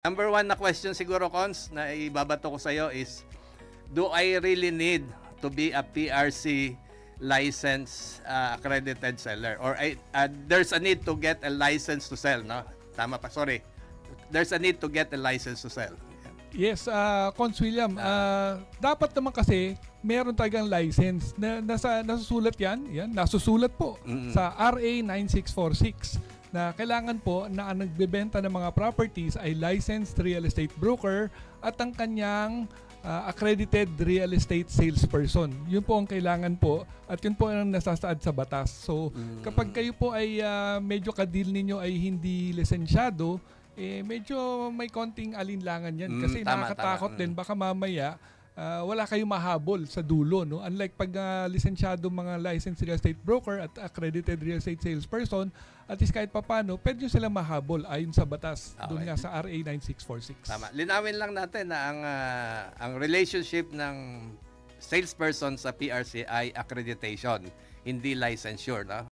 Number one na question siguro, Cons, na ibabato ko sa'yo is, do I really need to be a PRC licensed accredited seller? Or there's a need to get a license to sell, no? Tama pa, sorry. There's a need to get a license to sell. Yes, Cons William, dapat naman kasi meron talagang license na nasusulat nasusulat po sa RA 9646 na kailangan po na ang nagbebenta ng mga properties ay licensed real estate broker at ang kanyang accredited real estate salesperson. Yun po ang kailangan po at yun po ang nasasaad sa batas. So kapag kayo po ay medyo kadil ninyo ay hindi lisensyado, medyo may konting alinlangan yan kasi nakakatakot din baka mamaya wala kayong mahabol sa dulo, no? Unlike pag lisensyado mga licensed real estate broker at accredited real estate salesperson, at least kahit papano pwede nyo silang mahabol ayon sa batas doon nga sa RA 9646. Tama. Linawin lang natin na ang relationship ng salesperson sa PRC ay accreditation, hindi licensure, no?